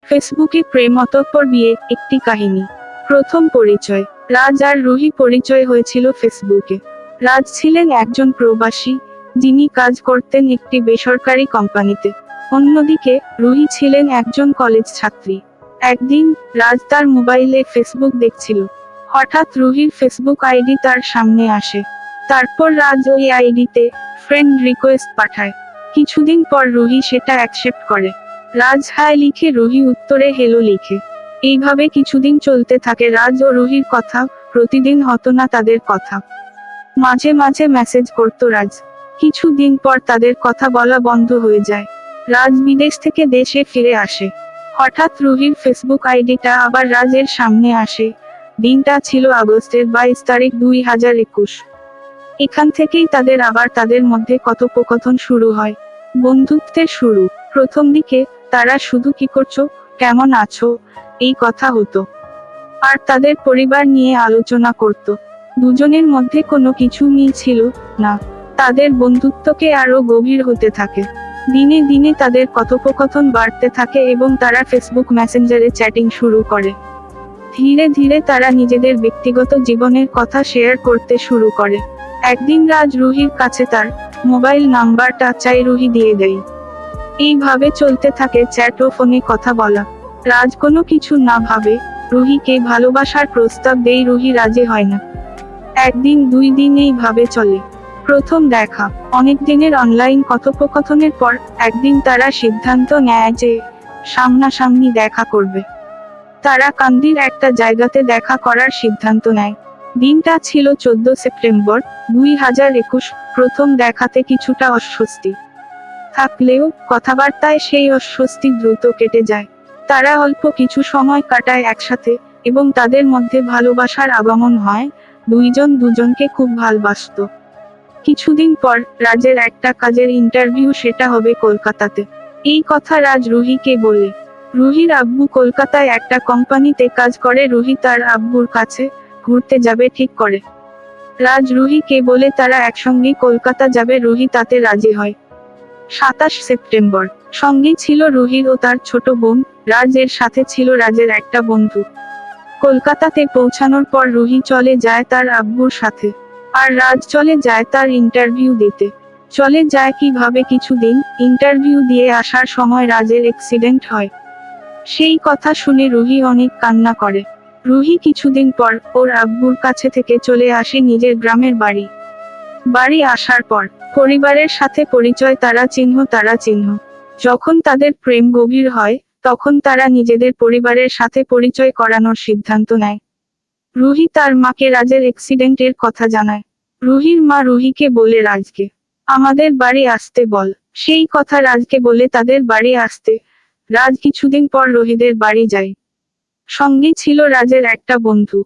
ফেসবুকে প্রেম, অতঃপর বিয়ে, একটি কাহিনী। প্রথম পরিচয়। রাজ আর রুহি পরিচয় হয়েছিল ফেসবুকে। রাজ ছিলেন একজন প্রবাসী, যিনি কাজ করতেন একটি বেসরকারি কোম্পানিতে। অন্যদিকে রুহি ছিলেন একজন কলেজ ছাত্রী। একদিন রাজ তার মোবাইলে ফেসবুক দেখছিল। হঠাৎ রুহির ফেসবুক আইডি তার সামনে আসে। তারপর রাজ ওই আইডিতে ফ্রেন্ড রিকোয়েস্ট পাঠায়। কিছুদিন পর রুহি সেটা অ্যাকসেপ্ট করে। রাজ হাই লিখে, রুহি উত্তরে হেলো লিখে। এইভাবে কিছুদিন চলতে থাকে। রাজ ও রুহির কথা, প্রতিদিন হতো না তাদের কথা। মাঝে মাঝে মেসেজ করত রাজ। কিছুদিন পর তাদের কথা বলা বন্ধ হয়ে যায়। রাজ বিদেশ থেকে দেশে ফিরে আসে। হঠাৎ রুহির ফেসবুক আইডিটা আবার রাজের সামনে আসে। দিনটা ছিল আগস্টের 22 তারিখ 2021। এখান থেকেই তাদের মধ্যে কথোপকথন শুরু হয়। বন্ধুত্বের শুরু। প্রথম দিকে তারা শুধু কি করছো, কেমন আছো, এই কথা হতো। আর তাদের পরিবার নিয়ে আলোচনা করত। দুজনের মধ্যে কোনো কিছু মিল ছিল না। তাদের বন্ধুত্বকে আরো গভীর হতে থাকে। দিনে দিনে তাদের কথোপকথন বাড়তে থাকে এবং তারা ফেসবুক মেসেঞ্জারে চ্যাটিং শুরু করে। ধীরে ধীরে তারা নিজেদের ব্যক্তিগত জীবনের কথা শেয়ার করতে শুরু করে। একদিন রাজ রুহির কাছে তার মোবাইল নাম্বারটা চাই, রুহি দিয়ে দেয়। এইভাবে চলতে থাকে চ্যাট ও ফোনে কথা বলা। রাজ কোনো কিছু না ভাবে রুহিকে ভালোবাসার প্রস্তাব দেয়। রুহি রাজি হয় না। একদিন, 2 দিন এইভাবে চলে। প্রথম দেখা। অনেক দিনের অনলাইন কথোপকথনের পর একদিন তারা সিদ্ধান্ত নেয় যে সামনাসামনি দেখা করবে। তারা কান্দির একটা জায়গাতে দেখা করার সিদ্ধান্ত নেয়। দিনটা ছিল 14 সেপ্টেম্বর 2021। প্রথম দেখাতে কিছুটা অস্বস্তি থাকলেও কথাবার্তায় সেই অস্বস্তি দ্রুত কেটে যায়। তারা অল্প কিছু সময় কাটায় একসাথে এবং তাদের মধ্যে ভালোবাসার আগমন হয়। দুইজন দুজনকে খুব ভালবাসত। কিছুদিন পর রাজের একটা কাজের ইন্টারভিউ, সেটা হবে কলকাতাতে। এই কথা রাজ রুহিকে বলে। রুহির আব্বু কলকাতায় একটা কোম্পানিতে কাজ করে। রুহি তার আব্বুর কাছে ঘুরতে যাবে ঠিক করে। রাজ রুহিকে বলে তারা একসঙ্গে কলকাতা যাবে। রুহি তাতে রাজি হয়। 27 সেপ্টেম্বর। সঙ্গে ছিল রুহির ও তার ছোট বোন। রাজ এর সাথে ছিল রাজের একটা বন্ধু। কলকাতাতে পৌঁছানোর পর রুহি চলে যায় তার আব্বুর সাথে। আর রাজ চলে যায় তার ইন্টারভিউ দিতে। চলে যায় কিভাবে? কিছুদিন ইন্টারভিউ দিয়ে আসার সময় রাজের অ্যাক্সিডেন্ট হয়। সেই কথা শুনে রুহি অনেক কান্না করে। রুহি কিছুদিন পর ওর আব্বুর কাছে থেকে চলে আসে নিজের গ্রামের বাড়ি আসার পর পরিবারের সাথে পরিচয়। তারা চিহ্ন। যখন তাদের প্রেম গভীর হয়, তখন তারা নিজেদের পরিবারের সাথে পরিচয় করানোর সিদ্ধান্ত নেয়। রুহি তার মাকে রাজের অ্যাক্সিডেন্টের কথা জানায়। রুহির মা রুহিকে বলে রাজকে আমাদের বাড়ি আসতে বল। সেই কথা রাজকে বলে তাদের বাড়ি আসতে। রাজ কিছুদিন পর রুহিদের বাড়ি যায়। সঙ্গে ছিল রাজের একটা বন্ধু।